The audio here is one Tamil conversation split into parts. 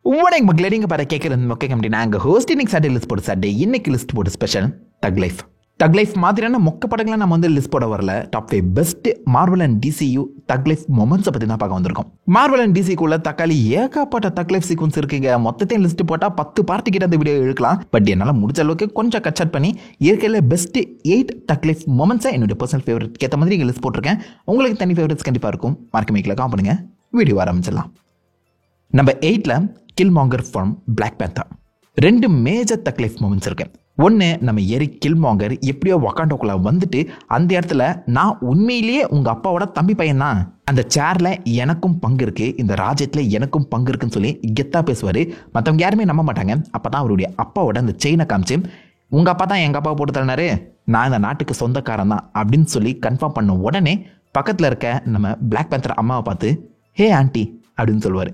வணக்கம் மக்களே, நீங்கள் பாரு கேட்குறது ஓகே கம்பெனி. நாங்கள் ஹோஸ்ட் இன்னைக்கு சாட்டர்டே லிஸ்ட் போட்டு சாட்டர்டே இன்னைக்கு லிஸ்ட் போட்டு ஸ்பெஷல் தக் லைஃப் மாதிரியான மொக்க படங்களை நம்ம வந்து லிஸ்ட் போட வரல. Top 5 best Marvel and DCU தக் லைஃப் மொமெண்ட்ஸை பற்றி தான் பார்க்க வந்திருக்கோம். மார்வல் அண்ட் டிசிக்குள்ள தக்காளி ஏகப்பட்ட தக் லைஃப் சீக்வன்ஸ் இருக்குங்க. மொத்தத்தையும் லிஸ்ட் போட்டால் 10 பார்ட்டி கிட்ட அந்த வீடியோ எடுக்கலாம். பட் என்னால் முடிஞ்ச அளவுக்கு கொஞ்சம் கட் பண்ணி இருக்கிற பெஸ்ட் 8 தக் லைஃப் மொமெண்ட்ஸை என்னுடைய பர்சனல் ஃபேவரட் ஏற்ற மாதிரி இங்கே லிஸ்ட் போட்டிருக்கேன். உங்களுக்கு தனி ஃபேவரட்ஸ் கண்டிப்பாக இருக்கும். மார்க் மேக்கில் காம் பண்ணுங்க. வீடியோ ஆரம்பிச்சிடலாம். நம்பர் 8ல Killmonger from Black Panther. 2 major thug life moments இருக்கு. ஒன்று, நம்ம எரிக் கில்மாங்கர் எப்படியோ வக்காண்டோக்குள்ள வந்துட்டு அந்த இடத்துல நான் உண்மையிலேயே உங்கள் அப்பாவோட தம்பி பையன் தான், அந்த சேரில் எனக்கும் பங்கு இருக்குது, இந்த ராஜ்யத்தில் எனக்கும் பங்கு இருக்குன்னு சொல்லி கெத்தாக பேசுவார். மற்றவங்க யாருமே நம்ப மாட்டாங்க. அப்போ தான் அவருடைய அப்பாவோட அந்த செயினை காமிச்சு உங்கள் அப்பா தான் எங்கள் அப்பாவை போட்டு தள்ளினாரு, நான் இந்த நாட்டுக்கு சொந்தக்காரன் தான் அப்படின்னு சொல்லி கன்ஃபார்ம் பண்ண உடனே பக்கத்தில் இருக்க நம்ம பிளாக் பேந்தர் அம்மாவை பார்த்து ஹே ஆண்டி அப்படின்னு சொல்லுவார்.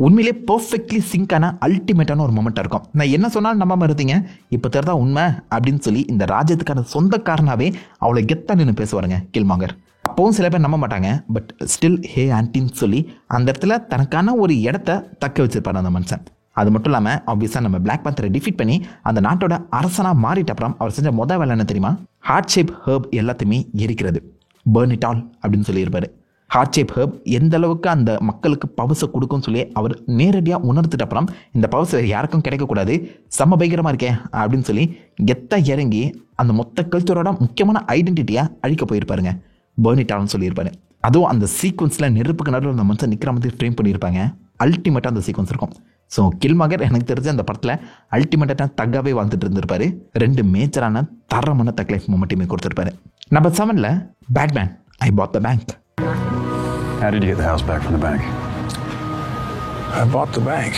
உண்மையிலே பர்ஃபெக்ட்லி சிங்கான அல்டிமேட்டான ஒரு மொமெண்ட்டாக இருக்கும். நான் என்ன சொன்னாலும் நம்பாம இருந்தீங்க, இப்போ தெரிதா உண்மை அப்படின்னு சொல்லி இந்த ராஜ்யத்துக்கான சொந்தக்காரனாவே அவ்வளோ கெத்தா நின்று பேசுவாருங்க கில்மாங்கர். அப்பவும் சில பேர் நம்ப மாட்டாங்க. பட் ஸ்டில் ஹே ஆண்டின்னு சொல்லி அந்த இடத்துல தனக்கான ஒரு இடத்த தக்க வச்சிருப்பாரு அந்த மனுஷன். அது மட்டும் இல்லாமல் ஆப்வியஸாக நம்ம பிளாக் பேந்தரை டிஃபீட் பண்ணி அந்த நாட்டோட அரசனாக மாறிட்ட அப்புறம் அவர் செஞ்ச மொதல் வேலை என்ன தெரியுமா? ஹார்ட் ஷேப் ஹர்ப் எல்லாத்தையுமே எரிக்கிறது, பர்ன் இட் ஆல் அப்படின்னு சொல்லியிருப்பாரு. ஹார்ட் ஷேப் ஹர்ப் எந்த அளவுக்கு அந்த மக்களுக்கு பவர்ஸை கொடுக்கும்னு சொல்லி அவர் நேரடியாக உணர்த்துட்டு அப்புறம் இந்த பவர்ஸ் யாருக்கும் கிடைக்கக்கூடாது, செம்ம பயங்கரமாக இருக்கேன் அப்படின்னு சொல்லி கெத்தாக இறங்கி அந்த மொத்த கல்ச்சரோட முக்கியமான ஐடென்டிட்டியாக அழிக்க போயிருப்பாருங்க. பர்ன் இட் ஆல்னு சொல்லியிருப்பாரு. அதுவும் அந்த சீக்வன்ஸில் நெருப்புக்கு நடுவில் அந்த மனுஷன் நிற்கிற மாதிரி ஃப்ரேம் பண்ணியிருப்பாங்க. அல்டிமேட்டாக அந்த சீக்வன்ஸ் இருக்கும். ஸோ கில்மாங்கர் எனக்கு தெரிஞ்ச அந்த படத்தில் அல்டிமேட்டாக தக்காவே வாழ்ந்துட்டு இருந்திருப்பாரு. 2 மேஜரான தரமான தக் லைஃப் மூமெண்ட்டுமே கொடுத்துருப்பாரு. நம்பர் 7ல Batman I bought the bank. How did you get the house back from the bank? I bought the bank.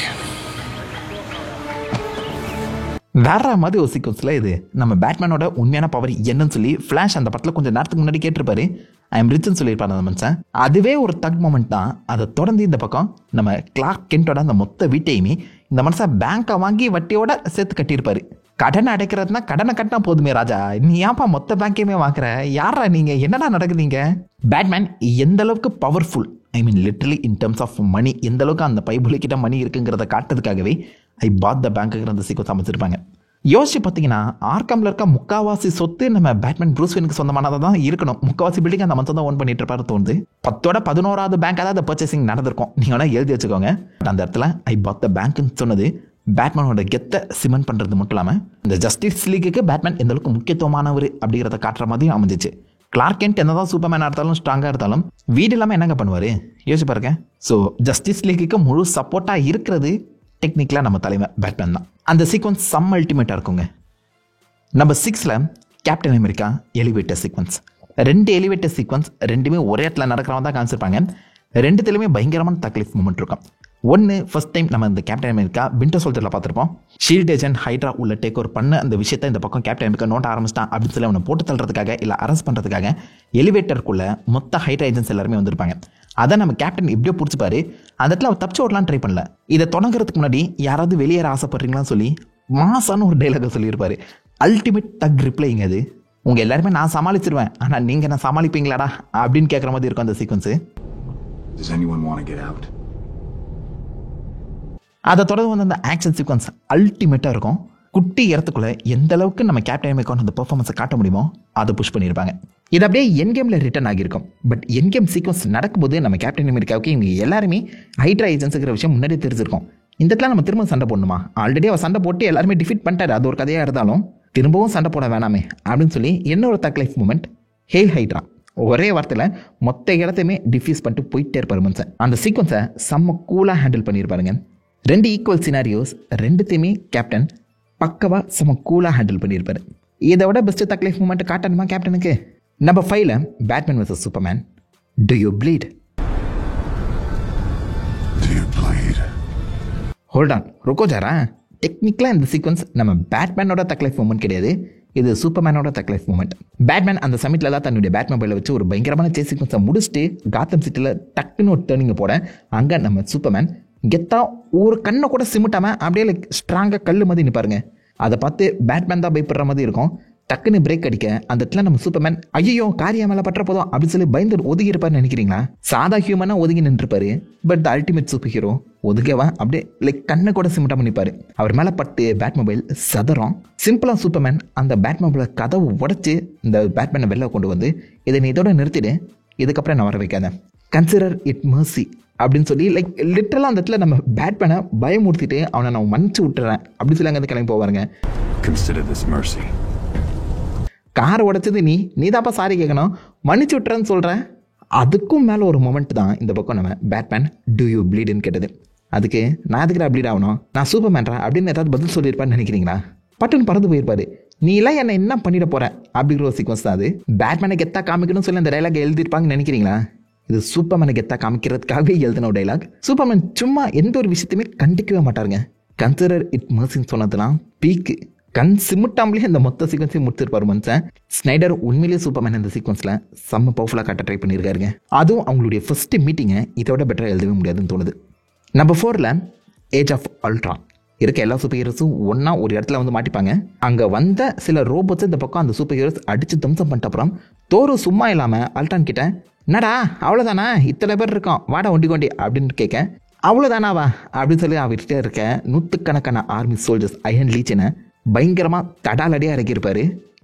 வேற மாதிரி ஒரு சீக்வன்ஸில் இது நம்ம பேட்மேனோட உண்மையான பவர் என்னன்னு சொல்லி ஃப்ளாஷ் அந்த படத்தில் கொஞ்சம் நேரத்துக்கு முன்னாடி கேட்டிருப்பாரு. ஐ எம் ரிச்னு சொல்லியிருப்பாரு அந்த மனுஷன். அதுவே ஒரு தக் மொமெண்ட் தான். அதை தொடர்ந்து இந்த பக்கம் நம்ம கிளார்க் கென்ட்டோட அந்த மொத்த வீட்டையுமே இந்த மனுஷன் பேங்கை வாங்கி வட்டியோட சேர்த்து கட்டியிருப்பாரு. கடனை அடைக்கிறதுனா கடனை கட்டினா போதுமே ராஜா, நீ ஏன்ப்பா மொத்த பேங்கையுமே வாங்குற, யாரா நீங்க, என்னடா நடக்குதுங்க? பேட்மேன் எந்த அளவுக்கு powerful, I mean literally in terms of money, எந்த அளவுக்கு அந்த பைபிள்கிட்ட மணி இருக்குங்கிறத காட்டுறதுக்காகவே ஐ பாட் த பேங்க்குங்கிற அந்த சீக்வன்ஸ் அமைச்சிருப்பாங்க. யோசிச்சு பார்த்தீங்கன்னா ஆர்கம்ல இருக்க முக்காவாசி சொத்து நம்ம பேட்மேன் ப்ரூஸ் வேனுக்கு சொந்தமானதாக தான் இருக்கணும். முக்காவாசி பில்டிங் அந்த மனுஷன் தான் ஓன் பண்ணிட்டு இருப்பாரு தோணுது. 10ஓட 11வது பேங்காக தான் அந்த பர்ச்சேசிங் நடந்திருக்கும். நீங்கள் வேணா எழுதி வச்சுக்கோங்க. அந்த இடத்துல ஐ பாட் த பேங்க்னு சொன்னது பேட்மேனோட கெத்தை சிமெண்ட் பண்ணுறது மட்டும் இல்லாமல் இந்த ஜஸ்டிஸ் லீக்குக்கு பேட்மேன் எந்த அளவுக்கு முக்கியத்துவமானவர் அப்படிங்கிறத காட்டுற மாதிரி அமைஞ்சிச்சு. கிளார்க் கென்ட் என்னதான் சூப்பர்மேனாக இருந்தாலும் ஸ்ட்ராங்காக இருந்தாலும் வீடு இல்லாமல் என்னங்க பண்ணுவார் யோசிச்சு பாருங்க. ஸோ ஜஸ்டிஸ் லீக்குக்கு முழு சப்போர்ட்டாக இருக்கிறது டெக்னிக்கலாக நம்ம தலைமை பேட்மேன் தான். அந்த சீக்வன்ஸ் செம்ம அல்டிமேட்டாக இருக்குங்க. நம்பர் 6ல Captain America elevator sequence. 2 elevator sequence 2மே ஒரே இடத்துல நடக்கிறவங்க தான் காமிச்சிருப்பாங்க. 2த்துலையுமே பயங்கரமான தக்லீஃப் மூமெண்ட் இருக்கும். ஒன்று, ஃபர்ஸ்ட் டைம் நம்ம இந்த கேப்டன் அமெரிக்கா விண்டர் சோல்ஜரில் பார்த்துருப்போம். ஷீல்ட் ஏஜென்ட் ஹைட்ரா உள்ள டேக் ஓவர் பண்ண அந்த விஷயத்தை இந்த பக்கம் கேப்டன் அமெரிக்கா நோட்ட ஆரம்பிச்சிட்டான் அப்படின்னு சொல்லி அவனை போட்டு தள்ளுறதுக்காக இல்லை அரெஸ்ட் பண்ணுறதுக்காக எலிவேட்டருக்குள்ள மொத்த ஹைட்ரா ஏஜென்ட்ஸ் எல்லாருமே வந்திருப்பாங்க. அதை நம்ம கேப்டன் எப்படியோ பிடிச்சிப்பாரு. அந்த இடத்துல அவர் தப்பிச்சு ஓடலாம் ட்ரை பண்ணல. இதை தொடங்குறதுக்கு முன்னாடி யாராவது வெளியேற ஆசைப்படுறீங்களான்னு சொல்லி மாசான ஒரு டைலாக சொல்லியிருப்பாரு. அல்டிமேட் தக் ரிப்ளைங்க அது. உங்கள் எல்லாருமே நான் சமாளிச்சிருவேன், ஆனால் நீங்கள் நான் சமாளிப்பீங்களாடா அப்படின்னு கேட்குற மாதிரி இருக்கும் அந்த சீக்வன்ஸு. அதை தொடர்ந்து வந்து அந்த ஆக்ஷன் சீக்வன்ஸ் அல்டிமேட்டாக இருக்கும். குட்டி இடத்துக்குள்ள எந்த அளவுக்கு நம்ம கேப்டன் அமெரிக்கான அந்த பெர்ஃபார்மன்ஸை காட்ட முடியுமோ அதை புஷ் பண்ணியிருப்பாங்க. இது அப்படியே என் கேமில் ரிட்டர்ன் ஆகியிருக்கும். பட் என் கேம் சீக்வன்ஸ் நடக்கும்போது நம்ம கேப்டன் அமெரிக்காவுக்கு இவங்க எல்லாருமே ஹைட்ரா ஏஜென்ட்ஸுங்கிற விஷயம் முன்னாடியே தெரிஞ்சிருக்கும். இந்த இடத்துல நம்ம திரும்ப சண்டை போடணுமா? ஆல்ரெடி அவர் சண்டை போட்டு எல்லாருமே டிஃபீட் பண்ணிட்டாரு, அது ஒரு கதையாக இருந்தாலும் திரும்பவும் சண்டை போட வேணாமே அப்படின்னு சொல்லி என்ன ஒரு தக் லைஃப் மூமெண்ட். ஹேல் ஹைட்ரா ஒரே வார்த்தையில் மொத்த இடத்தையுமே டிஃப்யூஸ் பண்ணிட்டு போயிட்டே இருப்பாரு மனுஷன். அந்த சீக்வன்ஸை செம்ம கூலாக ஹேண்டில் பண்ணியிருப்பாருங்க. 2 ஈக்குவல் சினாரியோஸ் 2த்தையுமே கேப்டன் பக்கவாக செம்ம கூலாக ஹேண்டில் பண்ணியிருப்பாரு. இதை விட பெஸ்ட் தக் லைஃப் மூமெண்ட் காட்டணுமா கேப்டனுக்கு? நம்பர் 5ல Batman vs Superman. Do you bleed? Hold on, ருக்கோ ஜாரா. டெக்னிக்கலாக இந்த சீக்வன்ஸ் நம்ம பேட்மேனோட தக் லைஃப் மூமெண்ட் கிடையாது, இது சூப்பர்மேனோட தக் லைஃப் மூமெண்ட். பேட்மேன் அந்த சமயத்தில் தான் தன்னுடைய பேட்மொபைலை வச்சு ஒரு பயங்கரமான சேஸ் சீக்வன்ஸை முடிச்சுட்டு காத்தம் சிட்டியில் டக்குன்னு ஒரு டேர்னிங்கை போட அங்கே நம்ம சூப்பர்மேன் கெத்தா ஒரு கண்ணை கூட சிமிட்டாமல் அப்படியே லைக் ஸ்ட்ராங்காக கல் மாதிரி நிற்பாருங்க. அதை பார்த்து பேட்மேன் தான் பயப்படுற மாதிரி இருக்கும். டக்குன்னு பிரேக் அடிக்க அந்த இடத்துல நம்ம சூப்பர்மேன் ஐயோ காரியா மேலே பற்ற போதும் அப்படின்னு சொல்லி பயந்து ஒதுங்கி இருப்பாருன்னு நினைக்கிறீங்களா? சாதா ஹியூமனா ஒதுங்கி நின்றுப்பாரு. But the ultimate super hero ஒதுக்கவா அப்படியே லைக் கண்ணை கூட சிமிட்டா பண்ணிப்பாரு. அவர் மேலே பட்டு பேட்மொபைல் சதறம். சிம்பிளா சூப்பர்மேன் அந்த பேட்மொபைலை கதவு உடைச்சு இந்த பேட்மேனை வெளில கொண்டு வந்து இதை நீ இதோட நிறுத்திடு, இதுக்கப்புறம் நான் வர வைக்காத, கன்சிடர் இட் மர்சி அப்படின்னு சொல்லி லைக் லிட்டரலாக அந்த இடத்துல நம்ம பேட்மேனை பயமுறுத்திட்டு அவனை நான் மன்னிச்சு விட்டுறேன் அப்படின்னு சொல்லி அங்கே கிளம்பி போவாருங்க. Consider this mercy. காரை உடைச்சது நீ தாப்பா சாரி கேட்கணும், மன்னிச்சு விட்டுறேன்னு சொல்கிறேன். அதுக்கும் மேலே ஒரு மொமெண்ட் தான் இந்த பக்கம் நம்ம பேட்மேன் டூ யூ ப்ளீடுன்னு கேட்டது. அதுக்கு நான் எதுக்குடா ப்ளீட் ஆகணும், நான் சூப்பர் மேன்ரா அப்படின்னு ஏதாவது பதில் சொல்லியிருப்பான்னு நினைக்கிறீங்களா? பட்டுன்னு பறந்து போயிருப்பாரு. நீ எல்லாம் என்னை என்ன பண்ணிட போற அப்படிங்கிற ஒரு சீக்வன்ஸ் தான் அது. பேட்மேனை கெத்தா காமிக்கணும்னு சொல்லி அந்த டைலாக் எழுதியிருப்பாங்கன்னு நினைக்கிறீங்களா? இது சூப்பர்மேனை கெத்தா காமிக்கிறதுக்காகவே எழுதின ஒரு டைலாக். சூப்பர்மேன் சும்மா எந்த ஒரு விஷயத்தையுமே கண்டிக்கவே மாட்டாருங்க. கன்சிடர் இட் மர்சின்னு சொன்னதுலாம் பீக்கு. கண் சிமிட்டாமலே இந்த மொத்த சீக்வன்ஸையும் முடிச்சிருப்பாரு மனுஷன். ஸ்னைடர் உண்மையிலேயே சூப்பர்மேன் இந்த சீக்வன்ஸில் செம்ம பவர்ஃபுல்லாக காட்ட ட்ரை பண்ணியிருக்காருங்க. அதுவும் அவங்களுடைய ஃபர்ஸ்ட் மீட்டிங்கை இதோட பெட்டராக எழுதவே முடியாதுன்னு தோணுது. நம்பர் 4ல் ஏஜ் ஆஃப் அல்ட்ரான். இருக்க எல்லா சூப்பர் ஹீரோஸும் ஒன்றா ஒரு இடத்துல வந்து மாட்டிப்பாங்க. அங்கே வந்த சில ரோபோட்ஸ் இந்த பக்கம் அந்த சூப்பர் ஹீரோஸ் அடித்து தம்சம் பண்ணிட்ட அப்புறம் தோறு சும்மா இல்லாமல் அல்ட்ரான் கிட்ட என்னடா அவ்வளோதானா, இத்தனை பேர் இருக்கோம் வாடா ஒண்டி அப்படின்னு கேட்க, அவ்வளோதானாவா அப்படின்னு சொல்லி அவர்கிட்ட இருக்க நூற்றுக்கணக்கான ஆர்மி சோல்ஜர்ஸ் அயன் லீச்சனை பயங்கரமாக தடாலடியாக இறக்கியிருப்பாரு.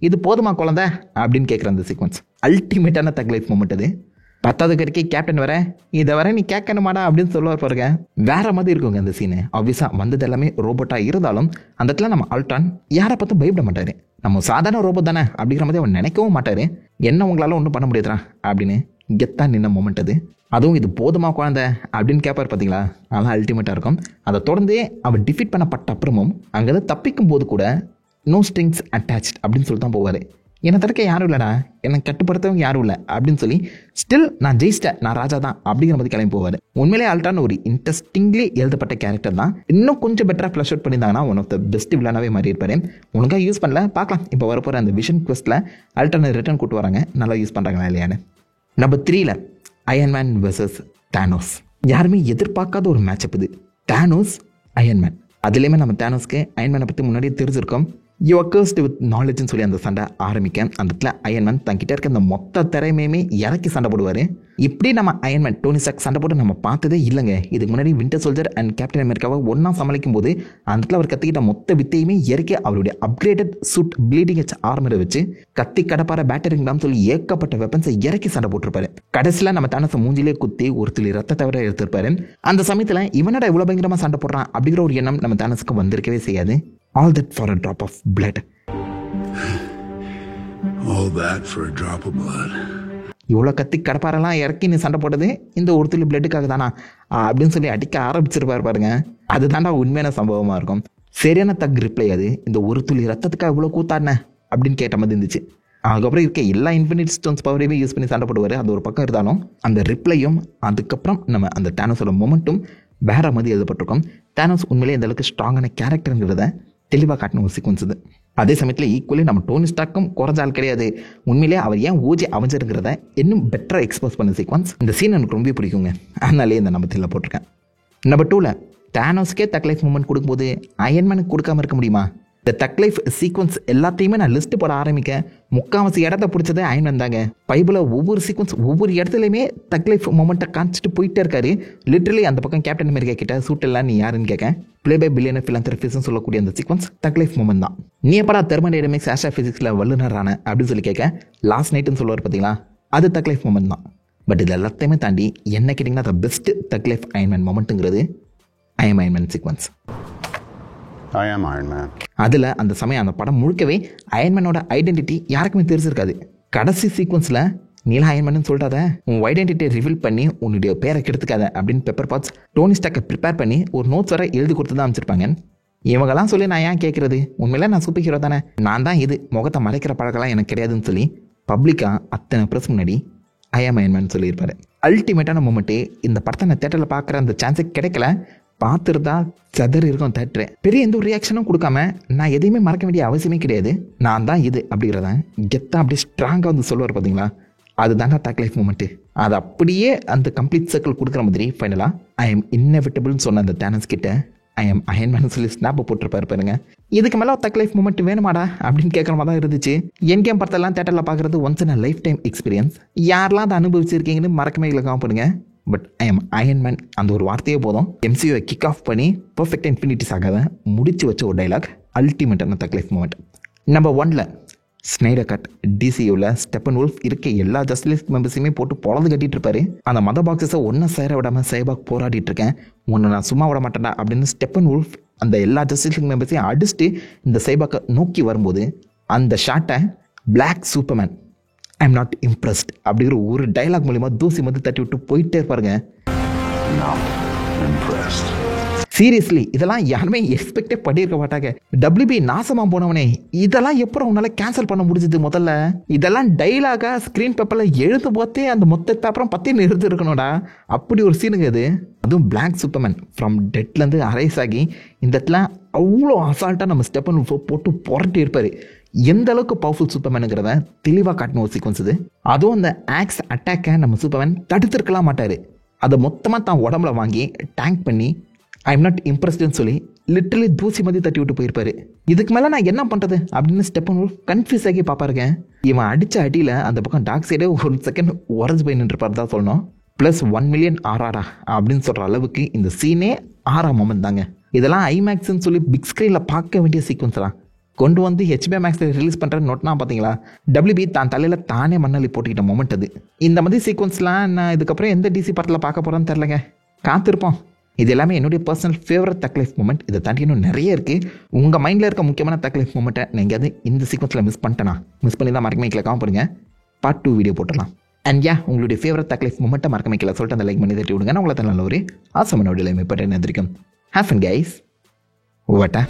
இது போதுமா குழந்தை அப்படின்னு கேட்குற அந்த சீக்வன்ஸ் அல்டிமேட்டான தக் லைஃப் மூமெண்ட் அது. 10வது வரைக்கும் கேப்டன் வர இதை வர நீ கேட்கணுமாடா அப்படின்னு சொல்லுவார் பாருங்க. வேற மாதிரி இருக்குங்க அந்த சீனு. ஆப்வியஸாக வந்தது எல்லாமே ரோபோட்டாக இருந்தாலும் அந்த இடத்துல நம்ம அல்ட்ரான் யாரை பார்த்தும் பயப்பட மாட்டார். நம்ம சாதாரண ரோபோட் தானே அப்படிங்கிற மாதிரி அவன் நினைக்கவும் மாட்டார். என்ன உங்களால் ஒன்றும் பண்ண முடியாதுடா அப்படின்னு கெத்தான் நின்ன மூமெண்ட் அது. அதுவும் இது போதுமா குழந்தை அப்படின்னு கேட்பார் பார்த்தீங்களா, அதெல்லாம் அல்டிமேட்டாக இருக்கும். அதை தொடர்ந்தே அவர் டிஃபீட் பண்ணப்பட்ட அப்புறமும் அங்கேருந்து தப்பிக்கும் போது கூட நோ ஸ்ட்ரிங்ஸ் அட்டாச் அப்படின்னு சொல்லி தான் போவார். என்னை தடுக்க யாரும் இல்லைடா, என்னை கட்டுப்படுத்தவும் யாரும் இல்லை அப்படின்னு சொல்லி ஸ்டில் நான் ஜெயிச்சிட்டேன், நான் ராஜா தான் அப்படிங்கிற மாதிரி கிளம்பி போவார். உண்மையிலே அல்ட்ரான் ஒரு இன்ட்ரெஸ்டிங்லி எழுதப்பட்ட கேரக்டர் தான். இன்னும் கொஞ்சம் பெட்டராக ஃப்ளஷ் அவுட் பண்ணியிருந்தாங்கன்னா ஒன் ஆஃப் த பெஸ்ட் வில்லனாகவே மாறி இருப்பார். ஒழுங்காக யூஸ் பண்ணல, பார்க்கலாம் இப்போ வரப்போகிற அந்த விஷன் குவெஸ்ட்டில் அல்ட்ரானை ரிட்டர்ன் கூட்டு வராங்க, நல்லா யூஸ் பண்ணுறாங்களா இல்லையான்னு. நம்பர் 3ல் அயன்மேன் வெர்சஸ் தானோஸ். யாருமே எதிர்பார்க்காத ஒரு மேட்சப் இது. Thanos Iron Man. அதுலேயுமே நம்ம தானோஸ்க்கு அயன்மேனை பற்றி முன்னாடியே தெரிஞ்சிருக்கோம். யூ அக்கர்ஸ்டு வித் நாலேஜ்னு சொல்லி அந்த சண்டை ஆரம்பிக்க அந்த இடத்துல அயன்மேன் தங்கிட்ட இருக்க அந்த மொத்த திறமையுமே இறக்கி சண்டை போடுவார். இப்படி நம்ம அயன்மேன் டோனி ஸ்டார்க் சண்டை போட்டு நம்ம பார்த்ததே இல்லைங்க. இதுக்கு முன்னாடி வின்டர் சோல்ஜர் அண்ட் கேப்டன் அமெரிக்காவை ஒன்றா சமாளிக்கும் போது அந்த இடத்துல அவர் கத்திக்கிட்ட மொத்த வித்தையுமே இறக்கி அவருடைய அப்கிரேடட் சூட் ப்ளீடிங் எச் ஆர்மரை வச்சு கத்தி கடப்பார பேட்டரிங்லாம் சொல்லி ஏகப்பட்ட வெப்பன்ஸை இறக்கி சண்டை போட்டிருப்பாரு. கடைசியில் நம்ம தானஸை மூஞ்சிலே குத்தி ஒரு துளி ரத்த தவிர எடுத்திருப்பாரு. அந்த சமயத்தில் இவனோட இவ்வளோ பயங்கரமாக சண்டை போடுறான் அப்படிங்கிற ஒரு எண்ணம் நம்ம தானஸுக்கு வந்திருக்கவே செய்யாது. All that for a drop of blood. All that for a drop of blood. இவ்வளோ கத்தி கடப்பாரெல்லாம் இறக்கி நீ சண்டை போட்டது இந்த ஒரு துளி பிளட்டுக்காக தானா அப்படின்னு சொல்லி அடிக்க ஆரம்பிச்சிருப்பாரு பாருங்க. அதுதான்டா உண்மையான சம்பவமாக இருக்கும். சரியான தக் ரிப்ளை அது. இந்த ஒரு துளி ரத்தத்துக்காக இவ்வளோ கூத்தாடின அப்படின்னு கேட்ட மாதிரி இருந்துச்சு. அதுக்கப்புறம் இருக்க எல்லா இன்ஃபினிட் ஸ்டோன்ஸ் பவரையுமே யூஸ் பண்ணி சண்டை போடுவார். அது ஒரு பக்கம் இருந்தாலும் அந்த ரிப்ளையும் அதுக்கப்புறம் நம்ம அந்த தானோஸோட மொமெண்ட்டும் வேற மாதிரி எழுதப்பட்டிருக்கும். தானோஸ் உண்மையிலே இந்த அளவுக்கு ஸ்ட்ராங்கான கேரக்டருங்கிறத தெளிவாக காட்டின ஒரு சீக்வன்ஸ் இது. அதே சமயத்தில் ஈக்குவலி நம்ம டோனி ஸ்டார்க்கும் குறைஞ்ச ஆள் கிடையாது. உண்மையிலே அவர் ஏன் ஓஜி அமைஞ்சிருக்கிறத இன்னும் பெட்டராக எக்ஸ்போஸ் பண்ண சீக்வன்ஸ். இந்த சீன் எனக்கு ரொம்ப பிடிக்குங்க, அதனாலே இந்த நம்பர் 3ல் போட்டிருக்கேன். நம்பர் 2ல் தானோஸ்க்கே தக் லைஃப் மூமெண்ட் கொடுக்கும்போது அயன்மேனுக்கு கொடுக்காம இருக்க முடியுமா? இந்த தக் லைஃப் சீக்வன்ஸ் எல்லாத்தையுமே நான் லிஸ்ட் போட ஆரம்பிக்க முக்கால்வாசி இடத்த பிடிச்சது அயன்மேன் தாங்க. பைபிளில் ஒவ்வொரு சீக்வன்ஸ் ஒவ்வொரு இடத்துலையுமே தக் லைஃப் மொமெண்ட்டை காமிச்சிட்டு போயிட்டே இருக்காரு. லிட்டரலி அந்த பக்கம் கேப்டன் அமெரிக்கா கிட்ட சூட்டெல்லாம் நீ யாருன்னு கேட்க பிளே பை பில்லியனர் ஃபிலாந்தெரபிஸ்ட்னு சொல்லக்கூடிய அந்த சீக்வன்ஸ் தக் லைஃப் மொமெண்ட் தான். நீ எப்படா தெர்மோடைனமிக்ஸ் ஆஸ்ட்ரா ஃபிசிக்ஸில் வல்லுநரான அப்படின்னு சொல்லி கேட்க லாஸ்ட் நைட்டுன்னு சொல்லுவார் பார்த்தீங்களா, அது தக் லைஃப் மொமெண்ட் தான். பட் இது எல்லாத்தையுமே தாண்டி என்ன கேட்டிங்கன்னா the best thug life Iron Man மொமெண்ட்டுங்கிறது I am Iron Man sequence. I am Iron Man. அதில் அந்த சமயம் அந்த படம் முழுக்கவே அயன்மேனோட ஐடென்டிட்டி யாருக்குமே தெரிஞ்சிருக்காது. கடைசி சீக்வன்ஸில் நீலா அயன்மேன் சொல்லிட்டாத, உன் ஐடென்டிட்டியை ரிவீல் பண்ணி உன்னுடைய பேரை கெடுத்துக்காத அப்படின்னு பெப்பர் பாட்ஸ் டோனி ஸ்டார்க்கை ப்ரிப்பேர் பண்ணி ஒரு நோட்ஸ் வர எழுதி கொடுத்து தான் அமைச்சிருப்பாங்க. இவங்கெல்லாம் சொல்லி நான் ஏன் கேட்குறது, உண்மையில நான் சூப்பர் ஹீரோ தானே, நான் தான் இது முகத்தை மறைக்கிற பழக்கெல்லாம் எனக்கு கிடையாதுன்னு சொல்லி பப்ளிக்காக அத்தனை ப்ரெஸ் முன்னாடி ஐ எம் அயன்மேன் சொல்லியிருப்பாரு. அல்டிமேட்டான மூமெண்ட்டு. இந்த படத்தை நான் தேட்டரில் பார்க்குற அந்த சான்ஸே கிடைக்கல. பார்த்துருந்தா சதறி இருக்கும் தேட்டரு. பெரிய எந்த ஒரு ரியாக்ஷனும் கொடுக்காம நான் எதையுமே மறக்க வேண்டிய அவசியமே கிடையாது, நான் தான் இது அப்படிங்கிறத கெத்தாக அப்படியே ஸ்ட்ராங்காக வந்து சொல்லுவார் பார்த்தீங்களா, அதுதாங்க தக் லைஃப் மூமெண்ட்டு. அது அப்படியே அந்த கம்ப்ளீட் சர்க்கிள் கொடுக்குற மாதிரி ஃபைனலாக ஐ எம் இன்னெவிட்டபிள்னு சொன்ன அந்த தானஸ் கிட்ட ஐ எம் அயன்மேன் சொல்லி ஸ்னாப்பை போட்டிருப்பாரு பாருங்க. இதுக்கு மேலே தக் லைஃப் மூமெண்ட் வேணுமாடா அப்படின்னு கேட்குற மாதிரி தான் இருந்துச்சு. என் கேம் படத்தெல்லாம் தேட்டரில் பார்க்குறது once in a lifetime experience. யாரெல்லாம் அதை அனுபவிச்சிருக்கீங்கன்னு மறக்கமே இல்லை காமிப்படுங்க. பட் ஐ எம் அயன்மேன் அந்த ஒரு வார்த்தையே போதும் எம்சியூவை கிக் ஆஃப் பண்ணி பர்ஃபெக்ட் இன்ஃபினிட்டிஸ் ஆகாத முடிச்சு வச்ச ஒரு டைலாக் அல்டிமேட்டான thug life moment. Number 1 Snyder cut. டிசியூவில் ஸ்டெப்பன் வுல்ஃப் இருக்க எல்லா ஜஸ்டிஸ் மெம்பர்ஸையுமே போட்டு பொழந்து கட்டிட்டு இருப்பாரு. அந்த மத பாக்ஸஸை ஒன்றை சேர விடாமல் சைபாக் போராடிட்டு இருக்கேன், உன்னை நான் சும்மா விட மாட்டேன்டா அப்படின்னு ஸ்டெப்பன் வுல்ஃப் அந்த எல்லா ஜஸ்டிஸ் மெம்பர்ஸையும் அடிச்சுட்டு இந்த சைபாக்கை நோக்கி வரும்போது அந்த ஷாட்டை block Superman I am not impressed அப்படிங்கிற ஒரு டைலாக் மூலிமா தூசி வந்து தட்டி விட்டு போயிட்டே இருப்பாருங்க. சீரியஸ்லி இதெல்லாம் யாருமே எக்ஸ்பெக்டே பண்ணியிருக்க மாட்டாங்க. WB நாசமாக போனவனே இதெல்லாம் எப்பறம் உன்னால் கேன்சல் பண்ண முடிஞ்சது? முதல்ல இதெல்லாம் டைலாகா ஸ்க்ரீன் பேப்பரில் எழுது போதே அந்த மொத்த பேப்பரும் பற்றி நிறுத்தி இருக்கணும்டா. அப்படி ஒரு சீனுங்க அது. அதுவும் பிளாக் சூப்பர்மேன் ஃப்ரம் டெட்லேருந்து அரைஸ் ஆகி இந்த இடத்துல அவ்வளோ அசால்ட்டாக நம்ம ஸ்டெப்பன் போட்டு புரட்டி இருப்பார். எந்த அளவுக்கு பவர்ஃபுல் சூப்பர்மேனுங்கிறத தெளிவாக காட்டின ஒரு சீக்வன்ஸ் இது. அதுவும் அந்த ஆக்ஸ் அட்டாக்கை நம்ம சூப்பர்மேன் தடுத்திருக்கலாம் மாட்டார். அதை மொத்தமாக தான் உடம்புல வாங்கி டேங்க் பண்ணி ஐ எம் நாட் இம்ப்ரெஸ்டுன்னு சொல்லி லிட்டரலி தூசி மாதிரி தட்டி விட்டு போயிருப்பாரு. இதுக்கு மேலே நான் என்ன பண்ணுறது அப்படின்னு ஸ்டெப்பன் வுல்ஃப் கன்ஃபியூஸ் ஆகி பார்ப்பாருங்க. இவன் அடித்த அடியில் அந்த பக்கம் டார்க் சைடே ஒரு செகண்ட் உறைஞ்சு போய் நின்றுப்பார் தான் சொல்லணும். ப்ளஸ் 1 மில்லியன் ஆர்ஆரா அப்படின்னு சொல்கிற அளவுக்கு இந்த சீனே மொமெண்ட் தாங்க. இதெல்லாம் ஐமேக்ஸ்ன்னு சொல்லி பிக் ஸ்க்ரீனில் பார்க்க வேண்டிய சீக்வன்ஸ்லாம் கொண்டு வந்து HBO Maxல ரிலீஸ் பண்ணுற நோட்னா பார்த்தீங்களா? WB தான் தலையில் தானே மண்ணலி போட்டுக்கிட்ட மொமெண்ட் அது. இந்த மாதிரி சீக்வன்ஸ்லாம் நான் இதுக்கப்புறம் எந்த DC படத்தில் பார்க்க போகிறேன்னு தெரிலங்க, காத்திருப்போம். இது எல்லாமே என்னுடைய பர்சனல் ஃபேவரட் தக் லைஃப் மூமெண்ட். இதை தாண்டி இன்னும் நிறைய இருக்குது. உங்கள் மைண்டில் இருக்க முக்கியமான தக் லைஃப் மூமெண்ட்டை நீங்கள் அது இந்த சீக்வன்ஸில் மிஸ் பண்ணி தான் மறக்க காம போடுங்க. பார்ட் 2 வீடியோ போட்டுடலாம். அண்ட் உங்களுடைய ஃபேவரட் தக் லைஃப் மூமெண்ட்டை மறக்க சொல்லிட்டு அந்த லைக் பண்ணி தட்டி விடுங்க. நான் உங்களை நல்ல ஒரு ஆசமான வீடியோவில் இப்போ என்ன எதிர்க்கும். Have fun guys. ஓவட்டா.